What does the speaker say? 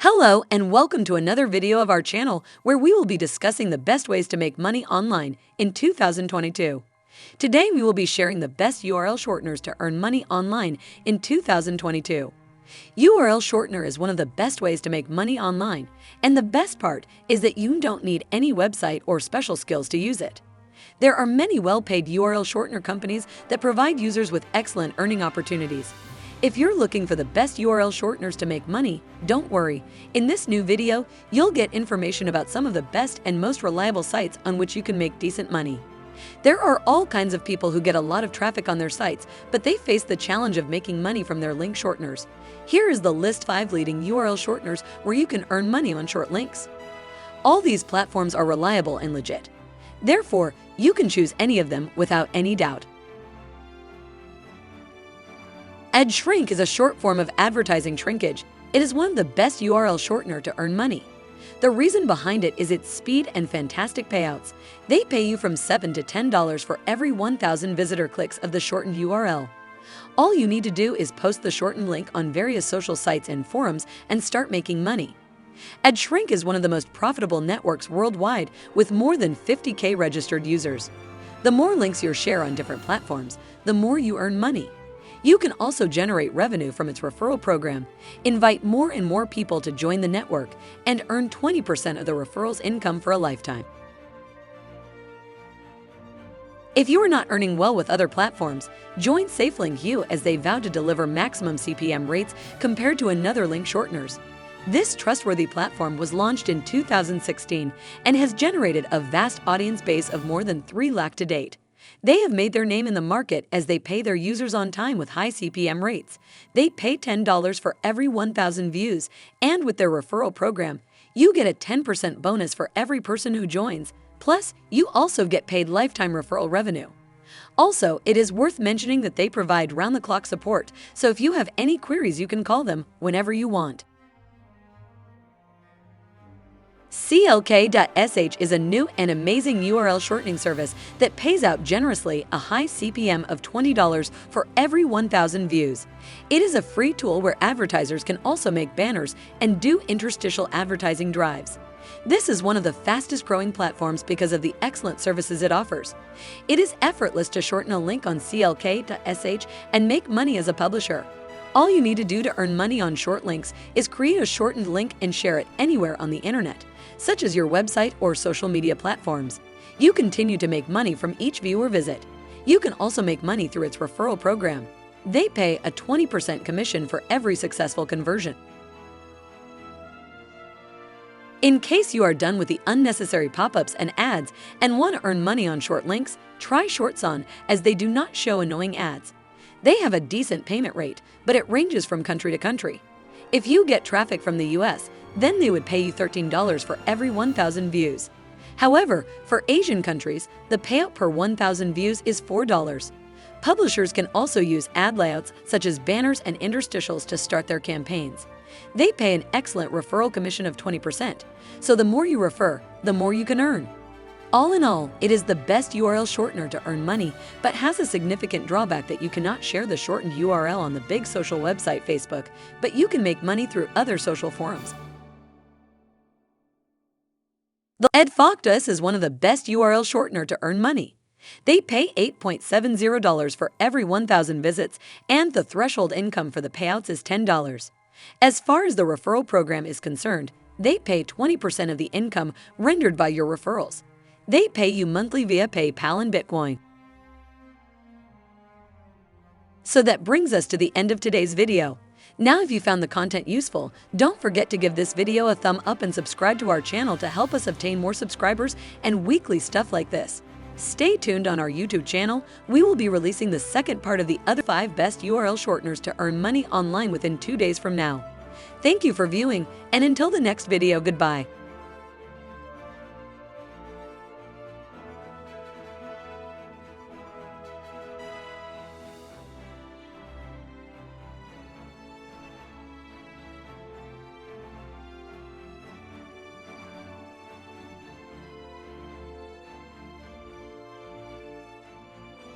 Hello and welcome to another video of our channel where we will be discussing the best ways to make money online in 2022. Today we will be sharing the best URL shorteners to earn money online in 2022. URL shortener is one of the best ways to make money online, and the best part is that you don't need any website or special skills to use it. There are many well-paid URL shortener companies that provide users with excellent earning opportunities. If you're looking for the best URL shorteners to make money, don't worry. In this new video, you'll get information about some of the best and most reliable sites on which you can make decent money. There are all kinds of people who get a lot of traffic on their sites, but they face the challenge of making money from their link shorteners. Here is the list 5 leading URL shorteners where you can earn money on short links. All these platforms are reliable and legit. Therefore, you can choose any of them without any doubt. Edshrink is a short form of advertising shrinkage. It is one of the best URL shortener to earn money. The reason behind it is its speed and fantastic payouts. They pay you from $7 to $10 for every 1,000 visitor clicks of the shortened URL. All you need to do is post the shortened link on various social sites and forums and start making money. Edshrink is one of the most profitable networks worldwide with more than 50,000 registered users. The more links you share on different platforms, the more you earn money. You can also generate revenue from its referral program, invite more and more people to join the network, and earn 20% of the referral's income for a lifetime. If you are not earning well with other platforms, join Safelink Hue as they vow to deliver maximum CPM rates compared to another link shorteners. This trustworthy platform was launched in 2016 and has generated a vast audience base of more than 3 lakh to date. They have made their name in the market as they pay their users on time with high CPM rates. They pay $10 for every 1,000 views, and with their referral program, you get a 10% bonus for every person who joins. Plus, you also get paid lifetime referral revenue. Also, it is worth mentioning that they provide round-the-clock support, so if you have any queries, you can call them whenever you want. clksh is a new and amazing URL shortening service that pays out generously a high CPM of $20 for every 1,000 views. It is a free tool where advertisers can also make banners and do interstitial advertising drives. This is one of the fastest growing platforms because of the excellent services it offers. It is effortless to shorten a link on clksh and make money as a publisher. All you need to do to earn money on short links is create a shortened link and share it anywhere on the internet, such as your website or social media platforms. You continue to make money from each viewer visit. You can also make money through its referral program. They pay a 20% commission for every successful conversion. In case you are done with the unnecessary pop-ups and ads and want to earn money on short links, try Shortson as they do not show annoying ads. They have a decent payment rate, but it ranges from country to country. If you get traffic from the US, then they would pay you $13 for every 1,000 views. However, for Asian countries, the payout per 1,000 views is $4. Publishers can also use ad layouts such as banners and interstitials to start their campaigns. They pay an excellent referral commission of 20%, so the more you refer, the more you can earn. All in all, it is the best URL shortener to earn money, but has a significant drawback that you cannot share the shortened URL on the big social website Facebook, but you can make money through other social forums. The edfocus is one of the best URL shortener to earn money. They pay $8.70 for every 1,000 visits, and the threshold income for the payouts is $10. As far as the referral program is concerned, they pay 20% of the income rendered by your referrals. They pay you monthly via PayPal and Bitcoin. So that brings us to the end of today's video. Now, if you found the content useful, don't forget to give this video a thumb up and subscribe to our channel to help us obtain more subscribers and weekly stuff like this. Stay tuned on our YouTube channel. We will be releasing the second part of the other 5 best URL shorteners to earn money online within 2 days from now. Thank you for viewing, and until the next video, goodbye.